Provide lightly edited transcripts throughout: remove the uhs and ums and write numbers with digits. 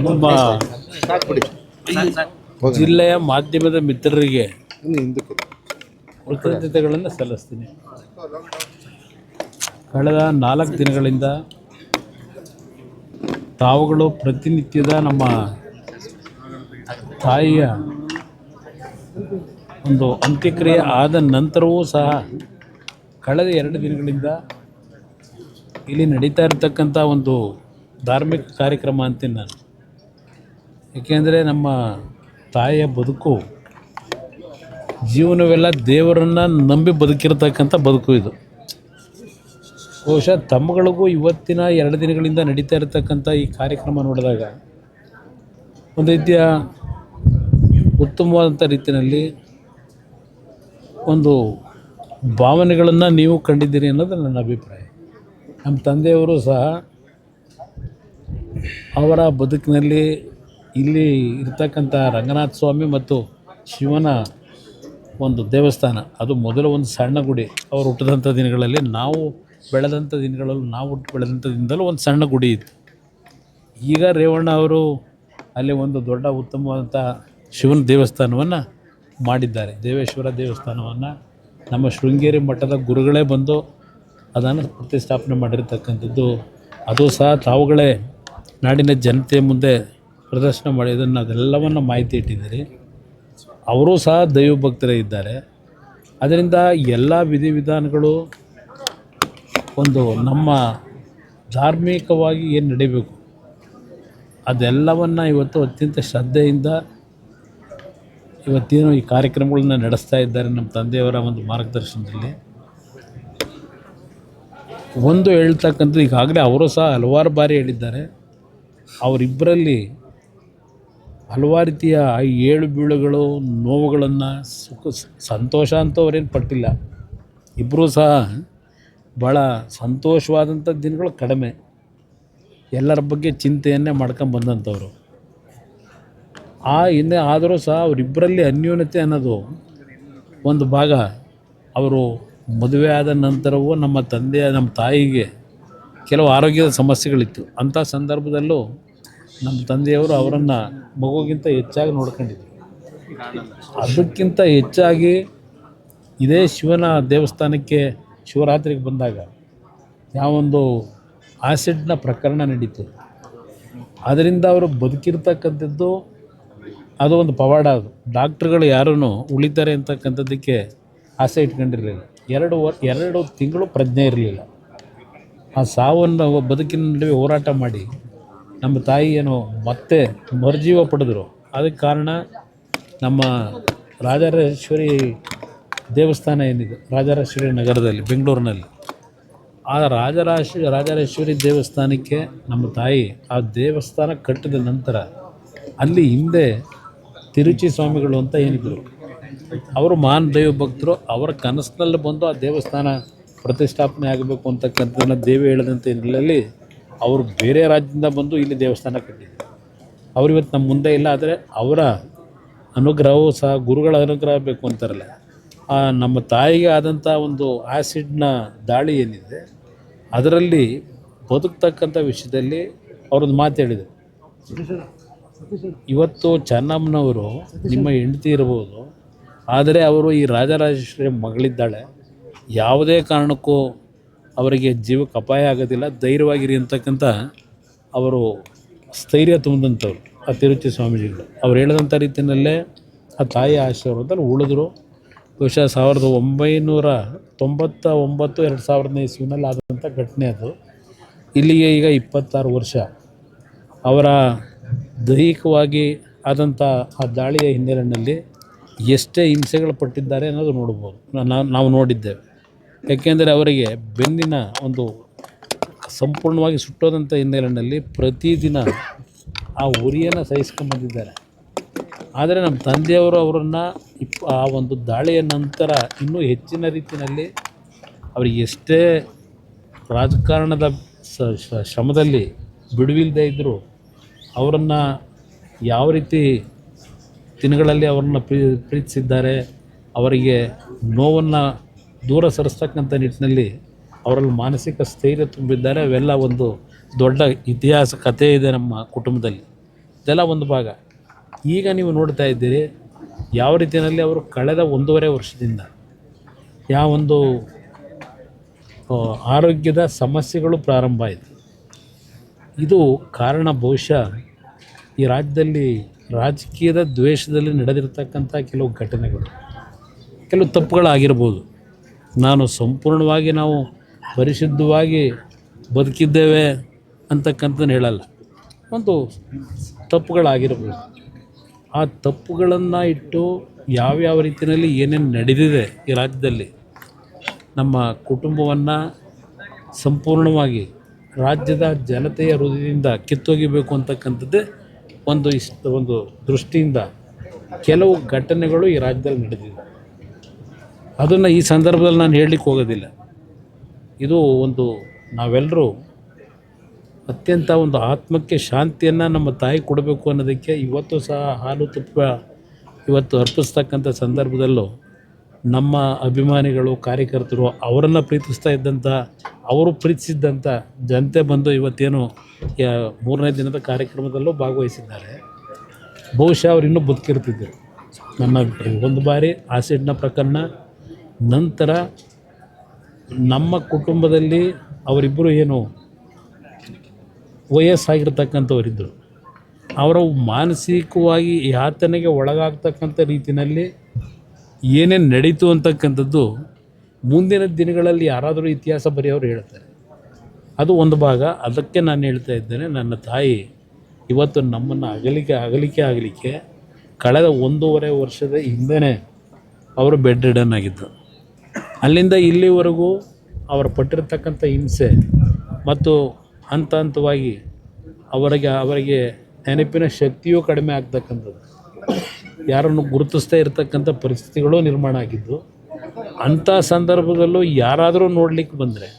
ನಮ್ಮ ಜಿಲ್ಲೆಯ ಮಾಧ್ಯಮದ ಮಿತ್ರರಿಗೆ ಕೃತಜ್ಞತೆಗಳನ್ನು ಸಲ್ಲಿಸ್ತೀನಿ. ಕಳೆದ 4 ದಿನಗಳಿಂದ ತಾವುಗಳು ಪ್ರತಿನಿತ್ಯದ ನಮ್ಮ ತಾಯಿಯ ಒಂದು ಅಂತ್ಯಕ್ರಿಯೆ ಆದ ನಂತರವೂ ಸಹ ಕಳೆದ 2 ದಿನಗಳಿಂದ ಇಲ್ಲಿ ನಡೀತಾ ಇರತಕ್ಕಂಥ ಒಂದು ಧಾರ್ಮಿಕ ಕಾರ್ಯಕ್ರಮ ಅಂತೀನಿ ನಾನು. ಏಕೆಂದರೆ ನಮ್ಮ ತಾಯಿಯ ಬದುಕು ಜೀವನವೆಲ್ಲ ದೇವರನ್ನು ನಂಬಿ ಬದುಕಿರತಕ್ಕಂಥ ಬದುಕು ಇದು. ಬಹುಶಃ ತಮ್ಮಗಳಿಗೂ ಇವತ್ತಿನ 2 ದಿನಗಳಿಂದ ನಡೀತಾ ಇರತಕ್ಕಂಥ ಈ ಕಾರ್ಯಕ್ರಮ ನೋಡಿದಾಗ ಒಂದು ರೀತಿಯ ಉತ್ತಮವಾದಂಥ ರೀತಿಯಲ್ಲಿ ಒಂದು ಭಾವನೆಗಳನ್ನು ನೀವು ಕಂಡಿದ್ದೀರಿ ಅನ್ನೋದು ನನ್ನ ಅಭಿಪ್ರಾಯ. ನಮ್ಮ ತಂದೆಯವರು ಸಹ ಅವರ ಬದುಕಿನಲ್ಲಿ ಇಲ್ಲಿ ಇರ್ತಕ್ಕಂಥ ರಂಗನಾಥ ಸ್ವಾಮಿ ಮತ್ತು ಶಿವನ ಒಂದು ದೇವಸ್ಥಾನ, ಅದು ಮೊದಲು ಒಂದು ಸಣ್ಣ ಗುಡಿ. ಅವರು ಹುಟ್ಟಿದಂಥ ದಿನಗಳಲ್ಲಿ ನಾವು ಬೆಳೆದಂಥ ದಿನದಲ್ಲೂ ಒಂದು ಸಣ್ಣ ಗುಡಿ ಇತ್ತು. ಈಗ ರೇವಣ್ಣ ಅವರು ಅಲ್ಲಿ ಒಂದು ದೊಡ್ಡ ಉತ್ತಮವಾದಂಥ ಶಿವನ ದೇವಸ್ಥಾನವನ್ನು ಮಾಡಿದ್ದಾರೆ. ದೇವೇಶ್ವರ ದೇವಸ್ಥಾನವನ್ನು ನಮ್ಮ ಶೃಂಗೇರಿ ಮಠದ ಗುರುಗಳೇ ಬಂದು ಅದನ್ನು ಪ್ರತಿಷ್ಠಾಪನೆ ಮಾಡಿರ್ತಕ್ಕಂಥದ್ದು. ಅದು ಸಹ ತಾವುಗಳೇ ನಾಡಿನ ಜನತೆಯ ಮುಂದೆ ಪ್ರದರ್ಶನ ಮಾಡಿ ಅದೆಲ್ಲವನ್ನು ಮಾಹಿತಿ ಇಟ್ಟಿದ್ದೀರಿ. ಅವರೂ ಸಹ ದೈವಭಕ್ತರೇ ಇದ್ದಾರೆ. ಅದರಿಂದ ಎಲ್ಲ ವಿಧಿವಿಧಾನಗಳು ಒಂದು ನಮ್ಮ ಧಾರ್ಮಿಕವಾಗಿ ಏನು ನಡೀಬೇಕು ಅದೆಲ್ಲವನ್ನು ಇವತ್ತು ಅತ್ಯಂತ ಶ್ರದ್ಧೆಯಿಂದ ಇವತ್ತೇನು ಈ ಕಾರ್ಯಕ್ರಮಗಳನ್ನ ನಡೆಸ್ತಾ ಇದ್ದಾರೆ ನಮ್ಮ ತಂದೆಯವರ ಒಂದು ಮಾರ್ಗದರ್ಶನದಲ್ಲಿ. ಒಂದು ಹೇಳ್ತಕ್ಕಂಥದ್ದು, ಈಗಾಗಲೇ ಅವರು ಸಹ ಹಲವಾರು ಬಾರಿ ಹೇಳಿದ್ದಾರೆ, ಅವರಿಬ್ಬರಲ್ಲಿ ಹಲವಾರು ರೀತಿಯ ಏಳು ಬೀಳುಗಳು, ನೋವುಗಳನ್ನು, ಸಂತೋಷ ಅಂತ ಅವರೇನು ಪಟ್ಟಿಲ್ಲ. ಇಬ್ಬರೂ ಸಹ ಭಾಳ ಸಂತೋಷವಾದಂಥ ದಿನಗಳು ಕಡಿಮೆ, ಎಲ್ಲರ ಬಗ್ಗೆ ಚಿಂತೆಯನ್ನೇ ಮಾಡ್ಕೊಂಬಂದಂಥವ್ರು. ಹಿಂದೆ ಆದರೂ ಸಹ ಅವರಿಬ್ಬರಲ್ಲಿ ಅನ್ಯೋನ್ಯತೆ ಅನ್ನೋದು ಒಂದು ಭಾಗ. ಅವರು ಮದುವೆ ಆದ ನಂತರವೂ ನಮ್ಮ ತಾಯಿಗೆ ಕೆಲವು ಆರೋಗ್ಯದ ಸಮಸ್ಯೆಗಳಿತ್ತು. ಅಂಥ ಸಂದರ್ಭದಲ್ಲೂ ನಮ್ಮ ತಂದೆಯವರು ಅವರನ್ನು ಮಗುಗಿಂತ ಹೆಚ್ಚಾಗಿ ನೋಡ್ಕೊಂಡಿದ್ರು. ಅದಕ್ಕಿಂತ ಹೆಚ್ಚಾಗಿ ಇದೇ ಶಿವನ ದೇವಸ್ಥಾನಕ್ಕೆ ಶಿವರಾತ್ರಿಗೆ ಬಂದಾಗ ಯಾವೊಂದು ಆಸಿಡ್ನ ಪ್ರಕರಣ ನಡೀತು, ಅದರಿಂದ ಅವರು ಬದುಕಿರ್ತಕ್ಕಂಥದ್ದು ಅದು ಒಂದು ಪವಾಡ. ಅದು ಡಾಕ್ಟ್ರುಗಳು ಯಾರೂ ಉಳಿತಾರೆ ಅಂತಕ್ಕಂಥದ್ದಕ್ಕೆ ಆಸೆ ಇಟ್ಕೊಂಡಿರಲಿಲ್ಲ. 2 ತಿಂಗಳು ಪ್ರಜ್ಞೆ ಇರಲಿಲ್ಲ. ಆ ಸಾವನ್ನು ಬದುಕಿನ ನಡುವೆ ಹೋರಾಟ ಮಾಡಿ ನಮ್ಮ ತಾಯಿ ಮತ್ತೆ ಮರುಜೀವ ಪಡೆದರು. ಅದಕ್ಕೆ ಕಾರಣ ನಮ್ಮ ರಾಜರಾಜೇಶ್ವರಿ ದೇವಸ್ಥಾನ ಏನಿದೆ, ರಾಜರಾಜೇಶ್ವರಿ ನಗರದಲ್ಲಿ ಬೆಂಗಳೂರಿನಲ್ಲಿ, ಆ ರಾಜರಾಜೇಶ್ವರಿ ದೇವಸ್ಥಾನಕ್ಕೆ ನಮ್ಮ ತಾಯಿ ಆ ದೇವಸ್ಥಾನ ಕಟ್ಟಿದ ನಂತರ ಅಲ್ಲಿ ಹಿಂದೆ ತಿರುಚಿ ಸ್ವಾಮಿಗಳು ಅಂತ ಏನಿದ್ರು, ಅವರು ಮಹಾನ್ ದೈವ ಭಕ್ತರು. ಅವರ ಕನಸಿನಲ್ಲಿ ಬಂದು ಆ ದೇವಸ್ಥಾನ ಪ್ರತಿಷ್ಠಾಪನೆ ಆಗಬೇಕು ಅಂತಕ್ಕಂಥದ್ದನ್ನು ದೇವಿ ಹೇಳಿದಂಥ ಹಿನ್ನೆಲೆಯಲ್ಲಿ ಅವರು ಬೇರೆ ರಾಜ್ಯದಿಂದ ಬಂದು ಇಲ್ಲಿ ದೇವಸ್ಥಾನ ಕಟ್ಟಿದ್ರು. ಅವರು ಇವತ್ತು ನಮ್ಮ ಮುಂದೆ ಇಲ್ಲ. ಆದರೆ ಅವರ ಅನುಗ್ರಹವೂ ಸಹ ಗುರುಗಳ ಅನುಗ್ರಹ ಬೇಕು ಅಂತಾರಲ್ಲ, ನಮ್ಮ ತಾಯಿಗೆ ಆದಂಥ ಒಂದು ಆ್ಯಸಿಡ್ನ ದಾಳಿ ಏನಿದೆ ಅದರಲ್ಲಿ ಬದುಕ್ತಕ್ಕಂಥ ವಿಷಯದಲ್ಲಿ ಅವರೊಂದು ಮಾತು ಹೇಳಿದರು. ಇವತ್ತು ಚೆನ್ನಮ್ಮನವರು ನಿಮ್ಮ ಹೆಂಡತಿ ಇರ್ಬೋದು, ಆದರೆ ಅವರು ಈ ರಾಜರಾಜೇಶ್ವರಿ ಮಗಳಿದ್ದಾಳೆ, ಯಾವುದೇ ಕಾರಣಕ್ಕೂ ಅವರಿಗೆ ಜೀವಕ್ಕೆ ಅಪಾಯ ಆಗೋದಿಲ್ಲ, ಧೈರ್ಯವಾಗಿರಿ ಅಂತಕ್ಕಂಥ ಅವರು ಸ್ಥೈರ್ಯ ತುಂಬಿದಂಥವ್ರು ಆ ತಿರುಚಿ ಸ್ವಾಮೀಜಿಗಳು. ಅವ್ರು ಹೇಳಿದಂಥ ರೀತಿಯಲ್ಲೇ ಆ ತಾಯಿಯ ಆಶೀರ್ವಾದದಲ್ಲಿ ಉಳಿದ್ರು. ಬಹುಶಃ 1999 2000ನೇ ಇಸ್ವಿನಲ್ಲಿ ಆದಂಥ ಘಟನೆ ಅದು. ಇಲ್ಲಿಗೆ ಈಗ 26 ವರ್ಷ. ಅವರ ದೈಹಿಕವಾಗಿ ಆದಂಥ ಆ ದಾಳಿಯ ಹಿನ್ನೆಲೆಯಲ್ಲಿ ಎಷ್ಟೇ ಹಿಂಸೆಗಳು ಪಟ್ಟಿದ್ದಾರೆ ಅನ್ನೋದು ನೋಡ್ಬೋದು, ನಾವು ನೋಡಿದ್ದೇವೆ. ಯಾಕೆಂದರೆ ಅವರಿಗೆ ಬೆನ್ನಿನ ಒಂದು ಸಂಪೂರ್ಣವಾಗಿ ಸುಟ್ಟೋದಂಥ ಹಿನ್ನೆಲೆಯಲ್ಲಿ ಪ್ರತಿದಿನ ಆ ಉರಿಯನ್ನು ಸಹಿಸ್ಕೊಂಡ್ಬಂದಿದ್ದಾರೆ. ಆದರೆ ನಮ್ಮ ತಂದೆಯವರು ಅವರನ್ನು ಆ ಒಂದು ದಾಳಿಯ ನಂತರ ಇನ್ನೂ ಹೆಚ್ಚಿನ ರೀತಿಯಲ್ಲಿ ಅವರಿಗೆ ಎಷ್ಟೇ ರಾಜಕಾರಣದ ಶ್ರಮದಲ್ಲಿ ಬಿಡುವಿಲ್ಲದೆ ಇದ್ದರೂ ಅವರನ್ನು ಯಾವ ರೀತಿ ದಿನಗಳಲ್ಲಿ ಅವ್ರನ್ನ ಪ್ರೀತಿಸಿದ್ದಾರೆ, ಅವರಿಗೆ ನೋವನ್ನು ದೂರ ಸರಿಸ್ತಕ್ಕಂಥ ನಿಟ್ಟಿನಲ್ಲಿ ಅವರಲ್ಲಿ ಮಾನಸಿಕ ಸ್ಥೈರ್ಯ ತುಂಬಿದ್ದಾರೆ. ಅವೆಲ್ಲ ಒಂದು ದೊಡ್ಡ ಇತಿಹಾಸ ಕಥೆ ಇದೆ ನಮ್ಮ ಕುಟುಂಬದಲ್ಲಿ. ಇದೆಲ್ಲ ಒಂದು ಭಾಗ. ಈಗ ನೀವು ನೋಡ್ತಾ ಇದ್ದೀರಿ ಯಾವ ರೀತಿಯಲ್ಲಿ ಅವರು ಕಳೆದ 1.5 ವರ್ಷದಿಂದ ಯಾವೊಂದು ಆರೋಗ್ಯದ ಸಮಸ್ಯೆಗಳು ಪ್ರಾರಂಭ ಆಯಿತು. ಇದು ಕಾರಣ ಬಹುಶಃ ಈ ರಾಜ್ಯದಲ್ಲಿ ರಾಜಕೀಯದ ದ್ವೇಷದಲ್ಲಿ ನಡೆದಿರ್ತಕ್ಕಂಥ ಕೆಲವು ಘಟನೆಗಳು, ಕೆಲವು ತಪ್ಪುಗಳಾಗಿರ್ಬೋದು. ನಾನು ಸಂಪೂರ್ಣವಾಗಿ ನಾವು ಪರಿಶುದ್ಧವಾಗಿ ಬದುಕಿದ್ದೇವೆ ಅಂತಕ್ಕಂಥದ್ದು ಹೇಳಲ್ಲ. ಒಂದು ತಪ್ಪುಗಳಾಗಿರ್ಬೋದು. ಆ ತಪ್ಪುಗಳನ್ನು ಇಟ್ಟು ಯಾವ್ಯಾವ ರೀತಿಯಲ್ಲಿ ಏನೇನು ನಡೆದಿದೆ ಈ ರಾಜ್ಯದಲ್ಲಿ ನಮ್ಮ ಕುಟುಂಬವನ್ನು ಸಂಪೂರ್ಣವಾಗಿ ರಾಜ್ಯದ ಜನತೆಯ ಹೃದಯದಿಂದ ಕಿತ್ತೊಗಿಬೇಕು ಅಂತಕ್ಕಂಥದ್ದೇ ಒಂದು ದೃಷ್ಟಿಯಿಂದ ಕೆಲವು ಘಟನೆಗಳು ಈ ರಾಜ್ಯದಲ್ಲಿ ನಡೆದಿದೆ. ಅದನ್ನು ಈ ಸಂದರ್ಭದಲ್ಲಿ ನಾನು ಹೇಳಲಿಕ್ಕೆ ಹೋಗೋದಿಲ್ಲ. ಇದು ನಾವೆಲ್ಲರೂ ಅತ್ಯಂತ ಒಂದು ಆತ್ಮಕ್ಕೆ ಶಾಂತಿಯನ್ನು ನಮ್ಮ ತಾಯಿ ಕೊಡಬೇಕು ಅನ್ನೋದಕ್ಕೆ ಇವತ್ತು ಸಹ ಹಾಲು ತುಪ್ಪ ಇವತ್ತು ಅರ್ಪಿಸ್ತಕ್ಕಂಥ ಸಂದರ್ಭದಲ್ಲೂ ನಮ್ಮ ಅಭಿಮಾನಿಗಳು, ಕಾರ್ಯಕರ್ತರು, ಅವರನ್ನು ಪ್ರೀತಿಸ್ತಾ ಇದ್ದಂಥ, ಅವರು ಪ್ರೀತಿಸಿದ್ದಂಥ ಜನತೆ ಬಂದು ಇವತ್ತೇನು 3ನೇ ದಿನದ ಕಾರ್ಯಕ್ರಮದಲ್ಲೂ ಭಾಗವಹಿಸಿದ್ದಾರೆ. ಬಹುಶಃ ಅವರು ಇನ್ನೂ ಬದುಕಿರ್ತಿದ್ದರು ನನ್ನ ಅಭಿಪ್ರಾಯ. ಒಂದು ಬಾರಿ ಆಸಿಡ್ನ ಪ್ರಕರಣ ನಂತರ ನಮ್ಮ ಕುಟುಂಬದಲ್ಲಿ ಅವರಿಬ್ಬರು ಏನು ವಯಸ್ಸಾಗಿರ್ತಕ್ಕಂಥವರಿದ್ದರು, ಅವರ ಮಾನಸಿಕವಾಗಿ ಯಾತನೆಗೆ ಒಳಗಾಗ್ತಕ್ಕಂಥ ರೀತಿಯಲ್ಲಿ ಏನೇನು ನಡೀತು ಅಂತಕ್ಕಂಥದ್ದು ಮುಂದಿನ ದಿನಗಳಲ್ಲಿ ಯಾರಾದರೂ ಇತಿಹಾಸ ಬರೆಯೋರು ಹೇಳ್ತಾರೆ. ಅದು ಒಂದು ಭಾಗ. ಅದಕ್ಕೆ ನಾನು ಹೇಳ್ತಾ ಇದ್ದೇನೆ, ನನ್ನ ತಾಯಿ ಇವತ್ತು ನಮ್ಮನ್ನು ಆಗಲಿಕ್ಕೆ ಕಳೆದ 1.5 ವರ್ಷದ ಹಿಂದೆ ಅವರು ಬೆಡ್ ರಿಡನ್ ಆಗಿದ್ದು. ಅಲ್ಲಿಂದ ಇಲ್ಲಿವರೆಗೂ ಅವರು ಪಟ್ಟಿರ್ತಕ್ಕಂಥ ಹಿಂಸೆ ಮತ್ತು ಹಂತ ಹಂತವಾಗಿ ಅವರಿಗೆ ನೆನಪಿನ ಶಕ್ತಿಯೂ ಕಡಿಮೆ ಆಗ್ತಕ್ಕಂಥದ್ದು, ಯಾರನ್ನು ಗುರುತಿಸ್ತಾ ಇರತಕ್ಕಂಥ ಪರಿಸ್ಥಿತಿಗಳು ನಿರ್ಮಾಣ ಆಗಿದ್ದು. ಅಂಥ ಸಂದರ್ಭದಲ್ಲೂ ಯಾರಾದರೂ ನೋಡಲಿಕ್ಕೆ ಬಂದರೆ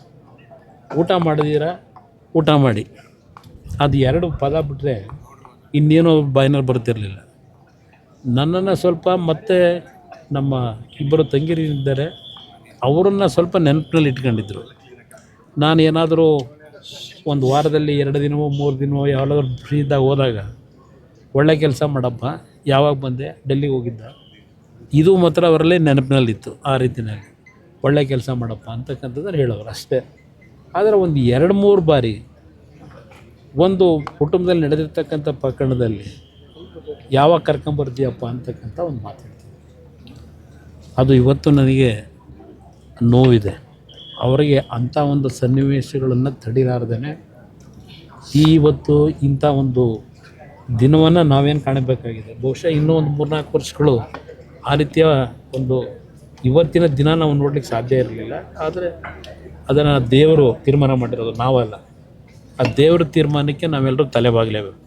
ಊಟ ಮಾಡಿದ್ದೀರಾ, ಊಟ ಮಾಡಿ, ಅದು 2 ಪದ ಬಿಟ್ಟರೆ ಇನ್ನೇನೋ ಬಾಯಿನಲ್ಲಿ ಬರ್ತಿರಲಿಲ್ಲ. ನನ್ನನ್ನು ಸ್ವಲ್ಪ ಮತ್ತೆ ನಮ್ಮ ಇಬ್ಬರು ತಂಗಿರಿದ್ದಾರೆ, ಅವರನ್ನು ಸ್ವಲ್ಪ ನೆನಪಿನಲ್ಲಿ ಇಟ್ಕೊಂಡಿದ್ರು. ನಾನು ಏನಾದರೂ ಒಂದು ವಾರದಲ್ಲಿ 2 ದಿನವೋ 3 ದಿನವೋ ಯಾವಾಗಾದ್ರೂ ಫ್ರೀ ಇದ್ದಾಗ ಹೋದಾಗ, ಒಳ್ಳೆ ಕೆಲಸ ಮಾಡಪ್ಪ, ಯಾವಾಗ ಬಂದೆ, ಡೆಲ್ಲಿಗೆ ಹೋಗಿದ್ದ, ಇದು ಮಾತ್ರ ಅವರಲ್ಲೇ ನೆನಪಿನಲ್ಲಿತ್ತು. ಆ ರೀತಿಯಲ್ಲಿ ಒಳ್ಳೆ ಕೆಲಸ ಮಾಡಪ್ಪ ಅಂತಕ್ಕಂಥದ್ದನ್ನು ಹೇಳೋರು ಅಷ್ಟೇ. ಆದರೆ ಒಂದು 2-3 ಬಾರಿ ಒಂದು ಕುಟುಂಬದಲ್ಲಿ ನಡೆದಿರ್ತಕ್ಕಂಥ ಪ್ರಕರಣದಲ್ಲಿ ಯಾವಾಗ ಕರ್ಕೊಂಬರ್ತೀಯಪ್ಪ ಅಂತಕ್ಕಂಥ ಒಂದು ಮಾತಾಡ್ತೀವಿ. ಅದು ಇವತ್ತು ನನಗೆ ನೋವಿದೆ. ಅವರಿಗೆ ಅಂಥ ಒಂದು ಸನ್ನಿವೇಶಗಳನ್ನು ತಡಿಲಾರ್ದೇ ಇವತ್ತು ಇಂಥ ಒಂದು ದಿನವನ್ನು ನಾವೇನು ಕಾಣಬೇಕಾಗಿದೆ. ಬಹುಶಃ ಇನ್ನೂ ಒಂದು 3-4 ವರ್ಷಗಳು ಆ ರೀತಿಯ ಇವತ್ತಿನ ದಿನ ನಾವು ನೋಡಲಿಕ್ಕೆ ಸಾಧ್ಯ ಇರಲಿಲ್ಲ. ಆದರೆ ಅದನ್ನು ದೇವರು ತೀರ್ಮಾನ ಮಾಡಿರೋದು, ನಾವಲ್ಲ. ಆ ದೇವರ ತೀರ್ಮಾನಕ್ಕೆ ನಾವೆಲ್ಲರೂ ತಲೆಬಾಗಲೇಬೇಕು,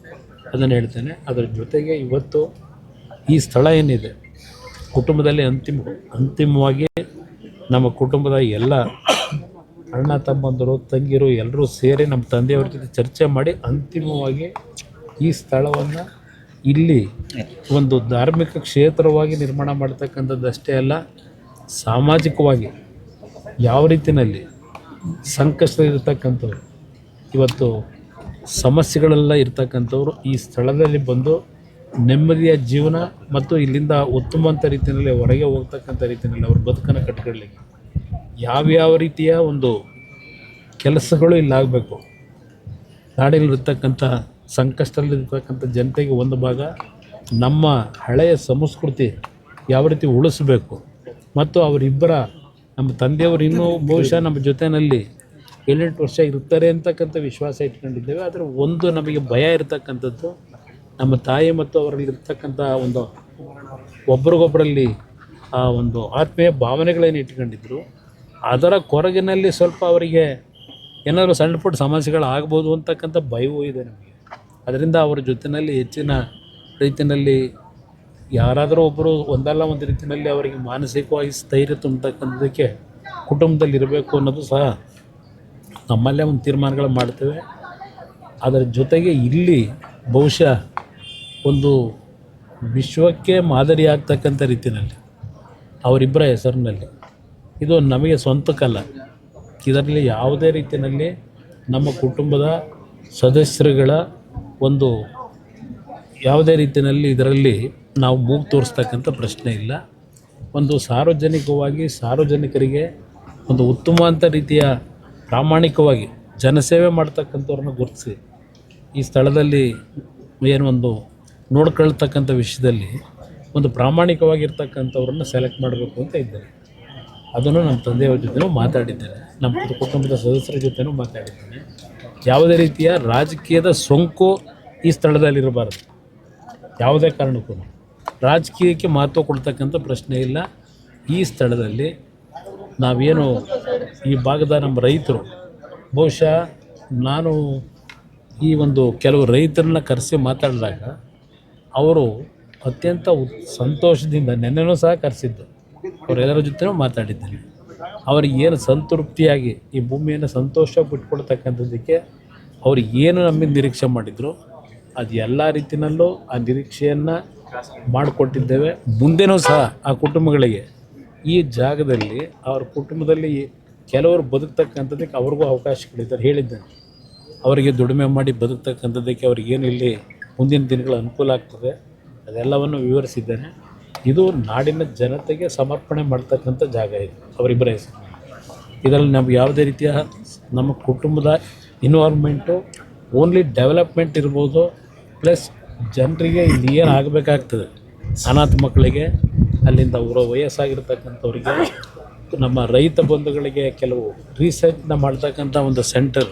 ಅದನ್ನು ಹೇಳ್ತೇನೆ. ಅದರ ಜೊತೆಗೆ ಇವತ್ತು ಈ ಸ್ಥಳ ಏನಿದೆ, ಕುಟುಂಬದಲ್ಲಿ ಅಂತಿಮವಾಗಿ ನಮ್ಮ ಕುಟುಂಬದ ಎಲ್ಲ ಅಣ್ಣ ತಮ್ಮಂದರು, ತಂಗಿರು ಎಲ್ಲರೂ ಸೇರಿ ನಮ್ಮ ತಂದೆಯವ್ರ ಜೊತೆ ಚರ್ಚೆ ಮಾಡಿ ಅಂತಿಮವಾಗಿ ಈ ಸ್ಥಳವನ್ನು ಇಲ್ಲಿ ಒಂದು ಧಾರ್ಮಿಕ ಕ್ಷೇತ್ರವಾಗಿ ನಿರ್ಮಾಣ ಮಾಡ್ತಕ್ಕಂಥದ್ದಷ್ಟೇ ಅಲ್ಲ, ಸಾಮಾಜಿಕವಾಗಿ ಯಾವ ರೀತಿಯಲ್ಲಿ ಸಂಕಷ್ಟದಲ್ಲಿರ್ತಕ್ಕಂಥವ್ರು, ಇವತ್ತು ಸಮಸ್ಯೆಗಳೆಲ್ಲ ಇರ್ತಕ್ಕಂಥವ್ರು ಈ ಸ್ಥಳದಲ್ಲಿ ಬಂದು ನೆಮ್ಮದಿಯ ಜೀವನ ಮತ್ತು ಇಲ್ಲಿಂದ ಉತ್ತಮವಂತ ರೀತಿಯಲ್ಲಿ ಹೊರಗೆ ಹೋಗ್ತಕ್ಕಂಥ ರೀತಿಯಲ್ಲಿ ಅವ್ರ ಬದುಕನ್ನು ಕಟ್ಕೊಳ್ಳಿಕ್ಕೆ ಯಾವ್ಯಾವ ರೀತಿಯ ಒಂದು ಕೆಲಸಗಳು ಇಲ್ಲಾಗಬೇಕು. ನಾಡಿನಲ್ಲಿರ್ತಕ್ಕಂಥ ಸಂಕಷ್ಟದಲ್ಲಿರ್ತಕ್ಕಂಥ ಜನತೆಗೆ ಒಂದು ಭಾಗ ನಮ್ಮ ಹಳೆಯ ಸಂಸ್ಕೃತಿ ಯಾವ ರೀತಿ ಉಳಿಸ್ಬೇಕು ಮತ್ತು ಅವರಿಬ್ಬರ ನಮ್ಮ ತಂದೆಯವರು ಇನ್ನೂ ಬಹುಶಃ ನಮ್ಮ ಜೊತೆಯಲ್ಲಿ 7-8 ವರ್ಷ ಇರ್ತಾರೆ ಅಂತಕ್ಕಂಥ ವಿಶ್ವಾಸ ಇಟ್ಕೊಂಡಿದ್ದೇವೆ. ಆದರೆ ಒಂದು ನಮಗೆ ಭಯ ಇರತಕ್ಕಂಥದ್ದು, ನಮ್ಮ ತಾಯಿ ಮತ್ತು ಅವರಲ್ಲಿರ್ತಕ್ಕಂಥ ಒಂದು ಒಬ್ರಿಗೊಬ್ಬರಲ್ಲಿ ಆ ಒಂದು ಆತ್ಮೀಯ ಭಾವನೆಗಳೇನು ಇಟ್ಕೊಂಡಿದ್ರು, ಅದರ ಕೊರಗಿನಲ್ಲಿ ಸ್ವಲ್ಪ ಅವರಿಗೆ ಏನಾದರೂ ಸಣ್ಣ ಪುಟ್ಟ ಸಮಸ್ಯೆಗಳಾಗ್ಬೋದು ಅಂತಕ್ಕಂಥ ಭಯವೂ ಇದೆ ನಮಗೆ. ಅದರಿಂದ ಅವರ ಜೊತೆಯಲ್ಲಿ ಹೆಚ್ಚಿನ ರೀತಿಯಲ್ಲಿ ಯಾರಾದರೂ ಒಬ್ಬರು ಒಂದಲ್ಲ ಒಂದು ರೀತಿಯಲ್ಲಿ ಅವರಿಗೆ ಮಾನಸಿಕವಾಗಿ ಸ್ಥೈರ್ಯ ತುಂಬತಕ್ಕಂಥದ್ದಕ್ಕೆ ಕುಟುಂಬದಲ್ಲಿ ಇರಬೇಕು ಅನ್ನೋದು ಸಹ ನಮ್ಮಲ್ಲೇ ಒಂದು ತೀರ್ಮಾನಗಳು ಮಾಡ್ತೇವೆ. ಅದರ ಜೊತೆಗೆ ಇಲ್ಲಿ ಬಹುಶಃ ಒಂದು ವಿಶ್ವಕ್ಕೆ ಮಾದರಿ ಆಗ್ತಕ್ಕಂಥ ರೀತಿಯಲ್ಲಿ ಅವರಿಬ್ಬರ ಹೆಸರಿನಲ್ಲಿ, ಇದು ನಮಗೆ ಸ್ವಂತಕ್ಕಲ್ಲ, ಇದರಲ್ಲಿ ಯಾವುದೇ ರೀತಿಯಲ್ಲಿ ನಮ್ಮ ಕುಟುಂಬದ ಸದಸ್ಯರುಗಳ ಒಂದು ಯಾವುದೇ ರೀತಿಯಲ್ಲಿ ಇದರಲ್ಲಿ ನಾವು ಮೂಗು ತೋರಿಸ್ತಕ್ಕಂಥ ಪ್ರಶ್ನೆ ಇಲ್ಲ. ಒಂದು ಸಾರ್ವಜನಿಕವಾಗಿ ಸಾರ್ವಜನಿಕರಿಗೆ ಒಂದು ಉತ್ತಮವಾದ ರೀತಿಯ ಪ್ರಾಮಾಣಿಕವಾಗಿ ಜನಸೇವೆ ಮಾಡ್ತಕ್ಕಂಥವ್ರನ್ನ ಗುರುತಿಸಿ ಈ ಸ್ಥಳದಲ್ಲಿ ಏನು ಒಂದು ನೋಡ್ಕೊಳ್ತಕ್ಕಂಥ ವಿಷಯದಲ್ಲಿ ಒಂದು ಪ್ರಾಮಾಣಿಕವಾಗಿರ್ತಕ್ಕಂಥವ್ರನ್ನ ಸೆಲೆಕ್ಟ್ ಮಾಡಬೇಕು ಅಂತ ಇದ್ದಾರೆ. ಅದನ್ನು ನಮ್ಮ ತಂದೆಯವ್ರ ಜೊತೆನೂ ಮಾತಾಡಿದ್ದೇನೆ, ನಮ್ಮ ಕುಟುಂಬದ ಸದಸ್ಯರ ಜೊತೆನೂ ಮಾತಾಡಿದ್ದೇನೆ. ಯಾವುದೇ ರೀತಿಯ ರಾಜಕೀಯದ ಸೋಂಕು ಈ ಸ್ಥಳದಲ್ಲಿರಬಾರ್ದು. ಯಾವುದೇ ಕಾರಣಕ್ಕೂ ರಾಜಕೀಯಕ್ಕೆ ಮಹತ್ವ ಕೊಡ್ತಕ್ಕಂಥ ಪ್ರಶ್ನೆ ಇಲ್ಲ. ಈ ಸ್ಥಳದಲ್ಲಿ ನಾವೇನು ಈ ಭಾಗದ ನಮ್ಮ ರೈತರು, ಬಹುಶಃ ನಾನು ಈ ಒಂದು ಕೆಲವು ರೈತರನ್ನ ಕರೆಸಿ ಮಾತಾಡಿದಾಗ ಅವರು ಅತ್ಯಂತ ಸಂತೋಷದಿಂದ, ನೆನ್ನೆನೂ ಸಹ ಕರೆಸಿದ್ದು, ಅವರೆಲ್ಲರ ಜೊತೆನೂ ಮಾತಾಡಿದ್ದೀನಿ. ಅವ್ರಿಗೆ ಏನು ಸಂತೃಪ್ತಿಯಾಗಿ ಈ ಭೂಮಿಯನ್ನು ಸಂತೋಷ ಬಿಟ್ಕೊಡ್ತಕ್ಕಂಥದ್ದಕ್ಕೆ ಅವ್ರು ಏನು ನಮ್ಮಿಂದ ನಿರೀಕ್ಷೆ ಮಾಡಿದರು ಅದು ಎಲ್ಲ ರೀತಿಯಲ್ಲೂ ಆ ನಿರೀಕ್ಷೆಯನ್ನು ಮಾಡಿಕೊಟ್ಟಿದ್ದೇವೆ. ಮುಂದೆನೂ ಸಹ ಆ ಕುಟುಂಬಗಳಿಗೆ ಈ ಜಾಗದಲ್ಲಿ ಅವ್ರ ಕುಟುಂಬದಲ್ಲಿ ಕೆಲವರು ಬದುಕ್ತಕ್ಕಂಥದ್ದಕ್ಕೆ ಅವ್ರಿಗೂ ಅವಕಾಶಗಳಿದ್ದಾರೆ ಹೇಳಿದ್ದೇನೆ. ಅವರಿಗೆ ದುಡಿಮೆ ಮಾಡಿ ಬದುಕ್ತಕ್ಕಂಥದ್ದಕ್ಕೆ ಅವ್ರಿಗೇನು ಇಲ್ಲಿ ಮುಂದಿನ ದಿನಗಳ ಅನುಕೂಲ ಆಗ್ತದೆ ಅದೆಲ್ಲವನ್ನು ವಿವರಿಸಿದ್ದೇನೆ. ಇದು ನಾಡಿನ ಜನತೆಗೆ ಸಮರ್ಪಣೆ ಮಾಡ್ತಕ್ಕಂಥ ಜಾಗ ಇದು, ಅವರಿಬ್ಬರ ಹೆಸರು. ಇದರಲ್ಲಿ ನಮ್ಗೆ ಯಾವುದೇ ರೀತಿಯ ನಮ್ಮ ಕುಟುಂಬದ ಇನ್ವಾಲ್ವ್ಮೆಂಟು ಓನ್ಲಿ ಡೆವಲಪ್ಮೆಂಟ್ ಇರ್ಬೋದು, ಪ್ಲಸ್ ಜನರಿಗೆ ಇಲ್ಲಿ ಏನು ಆಗಬೇಕಾಗ್ತದೆ, ಅನಾಥ ಮಕ್ಕಳಿಗೆ, ಅಲ್ಲಿಂದ ವಯಸ್ಸಾಗಿರ್ತಕ್ಕಂಥವ್ರಿಗೆ, ನಮ್ಮ ರೈತ ಬಂಧುಗಳಿಗೆ ಕೆಲವು ರಿಸರ್ಚ್ನ ಮಾಡ್ತಕ್ಕಂಥ ಒಂದು ಸೆಂಟರ್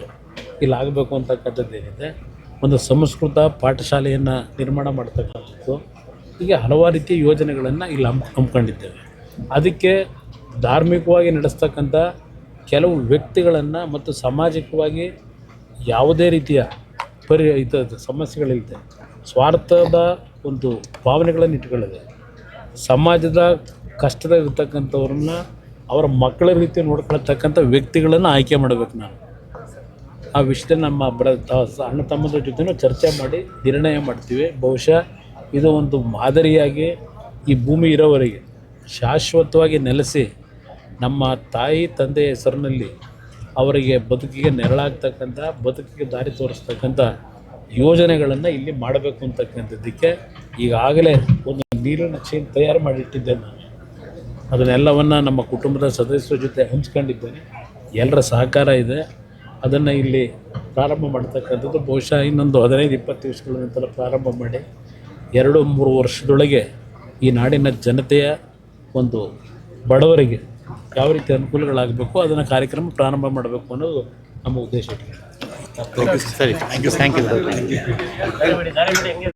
ಇಲ್ಲಿ ಆಗಬೇಕು ಅಂತಕ್ಕಂಥದ್ದೇನಿದೆ. ಒಂದು ಸಂಸ್ಕೃತ ಪಾಠಶಾಲೆಯನ್ನು ನಿರ್ಮಾಣ ಮಾಡ್ತಕ್ಕಂಥದ್ದು, ಹೀಗೆ ಹಲವಾರು ರೀತಿಯ ಯೋಜನೆಗಳನ್ನು ಇಲ್ಲಿ ಹಮ್ಮಿಕೊಂಡಿದ್ದೇವೆ. ಅದಕ್ಕೆ ಧಾರ್ಮಿಕವಾಗಿ ನಡೆಸ್ತಕ್ಕಂಥ ಕೆಲವು ವ್ಯಕ್ತಿಗಳನ್ನು ಮತ್ತು ಸಾಮಾಜಿಕವಾಗಿ ಯಾವುದೇ ರೀತಿಯ ಸಮಸ್ಯೆಗಳಿಲ್ಲದೆ ಸ್ವಾರ್ಥದ ಒಂದು ಭಾವನೆಗಳನ್ನು ಇಟ್ಕೊಳ್ಳದೆ ಸಮಾಜದ ಕಷ್ಟದಲ್ಲಿರ್ತಕ್ಕಂಥವ್ರನ್ನ ಅವರ ಮಕ್ಕಳ ರೀತಿ ನೋಡ್ಕೊಳ್ತಕ್ಕಂಥ ವ್ಯಕ್ತಿಗಳನ್ನು ಆಯ್ಕೆ ಮಾಡಬೇಕು. ನಾನು ಆ ವಿಷಯದಲ್ಲಿ ನಮ್ಮ ಅಣ್ಣ ತಮ್ಮದ್ರ ಜೊತೆನೂ ಚರ್ಚೆ ಮಾಡಿ ನಿರ್ಣಯ ಮಾಡ್ತೀವಿ. ಬಹುಶಃ ಇದು ಒಂದು ಮಾದರಿಯಾಗಿ ಈ ಭೂಮಿ ಇರೋವರೆಗೆ ಶಾಶ್ವತವಾಗಿ ನೆಲೆಸಿ ನಮ್ಮ ತಾಯಿ ತಂದೆಯ ಹೆಸರಿನಲ್ಲಿ ಅವರಿಗೆ ಬದುಕಿಗೆ ನೆರಳಾಗ್ತಕ್ಕಂಥ, ಬದುಕಿಗೆ ದಾರಿ ತೋರಿಸ್ತಕ್ಕಂಥ ಯೋಜನೆಗಳನ್ನು ಇಲ್ಲಿ ಮಾಡಬೇಕು ಅಂತಕ್ಕಂಥದ್ದಕ್ಕೆ ಈಗಾಗಲೇ ಒಂದು ನೀರಿನ ಚೇನ್ ತಯಾರು ಮಾಡಿಟ್ಟಿದ್ದೇನೆ ನಾನು. ಅದನ್ನೆಲ್ಲವನ್ನು ನಮ್ಮ ಕುಟುಂಬದ ಸದಸ್ಯರ ಜೊತೆ ಹಂಚ್ಕೊಂಡಿದ್ದೇನೆ. ಎಲ್ಲರ ಸಹಕಾರ ಇದೆ. ಅದನ್ನು ಇಲ್ಲಿ ಪ್ರಾರಂಭ ಮಾಡ್ತಕ್ಕಂಥದ್ದು ಬಹುಶಃ ಇನ್ನೊಂದು 15-20 ದಿವಸಗಳ ನಂತರ ಪ್ರಾರಂಭ ಮಾಡಿ 2-3 ವರ್ಷದೊಳಗೆ ಈ ನಾಡಿನ ಜನತೆಯ ಒಂದು ಬಡವರಿಗೆ ಯಾವ ರೀತಿ ಅನುಕೂಲಗಳಾಗಬೇಕು ಅದನ್ನು ಕಾರ್ಯಕ್ರಮ ಪ್ರಾರಂಭ ಮಾಡಬೇಕು ಅನ್ನೋದು ನಮ್ಮ ಉದ್ದೇಶ. ಸರಿ, ಥ್ಯಾಂಕ್ ಯು.